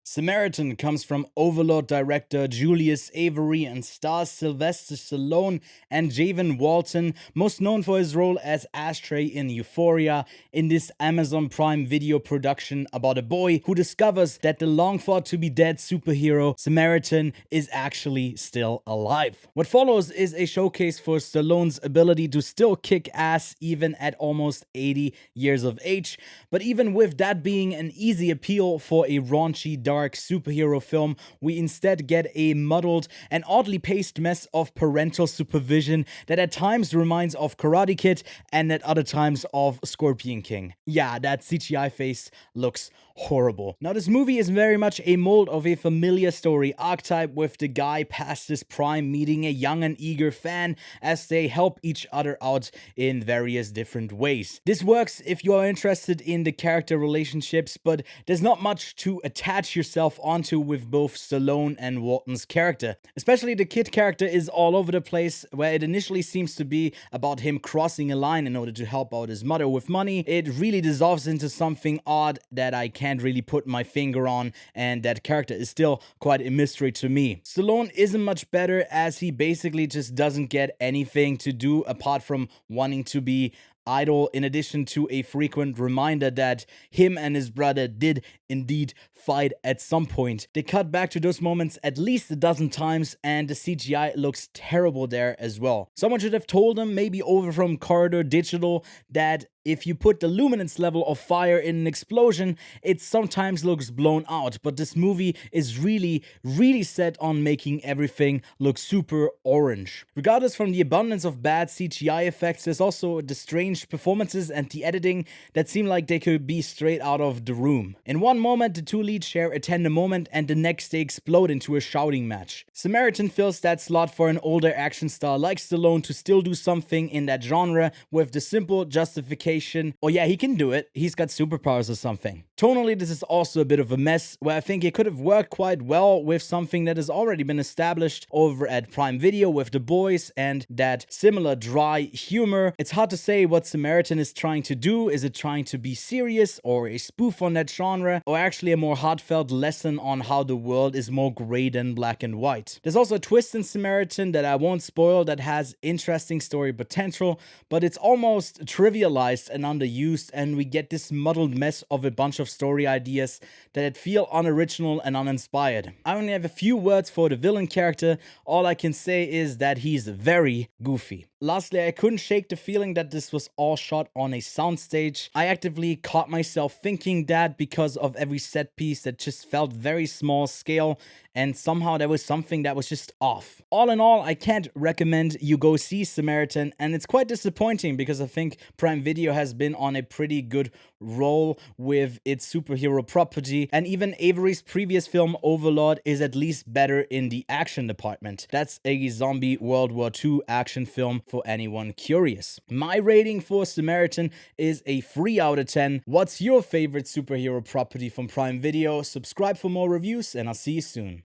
Samaritan comes from Overlord director Julius Avery and stars Sylvester Stallone and Javon Walton, most known for his role as Ashtray in Euphoria, in this Amazon Prime Video production about a boy who discovers that the long-thought-to-be-dead superhero Samaritan is actually still alive. What follows is a showcase for Stallone's ability to still kick ass even at almost 80 years of age, but even with that being an easy appeal for a raunchy, dark superhero film, we instead get a muddled and oddly paced mess of parental supervision that at times reminds of Karate Kid and at other times of Scorpion King. Yeah, that CGI face looks horrible. Now, this movie is very much a mold of a familiar story archetype, with the guy past his prime meeting a young and eager fan as they help each other out in various different ways. This works if you are interested in the character relationships, but there's not much to attach yourself onto with both Stallone and Walton's character. Especially the kid character is all over the place, where it initially seems to be about him crossing a line in order to help out his mother with money. It really dissolves into something odd that I can't really put my finger on, and that character is still quite a mystery to me. Stallone isn't much better, as he basically just doesn't get anything to do apart from wanting to be idle, in addition to a frequent reminder that him and his brother did indeed fight at some point. They cut back to those moments at least a dozen times, and the CGI looks terrible there as well. Someone should have told them, maybe over from Corridor Digital, that if you put the luminance level of fire in an explosion, it sometimes looks blown out, but this movie is really set on making everything look super orange. Regardless from the abundance of bad CGI effects, there's also the strange performances and the editing that seem like they could be straight out of The Room. In one moment, the two leads share a tender moment, and the next they explode into a shouting match. Samaritan fills that slot for an older action star like Stallone to still do something in that genre with the simple justification, oh yeah, he can do it, he's got superpowers or something. Tonally, this is also a bit of a mess, where I think it could have worked quite well with something that has already been established over at Prime Video with The Boys and that similar dry humor. It's hard to say what Samaritan is trying to do. Is it trying to be serious or a spoof on that genre, or actually a more heartfelt lesson on how the world is more gray than black and white? There's also a twist in Samaritan that I won't spoil that has interesting story potential, but it's almost trivialized and underused, and we get this muddled mess of a bunch of story ideas that feel unoriginal and uninspired. I only have a few words for the villain character. All I can say is that he's very goofy. Lastly, I couldn't shake the feeling that this was all shot on a soundstage. I actively caught myself thinking that because of every set piece that just felt very small scale, and somehow there was something that was just off. All in all, I can't recommend you go see Samaritan, and it's quite disappointing because I think Prime Video has been on a pretty good roll with its superhero property, and even Avery's previous film Overlord is at least better in the action department. That's a zombie World War II action film for anyone curious. My rating for Samaritan is a 3 out of 10. What's your favorite superhero property from Prime Video? Subscribe for more reviews, and I'll see you soon.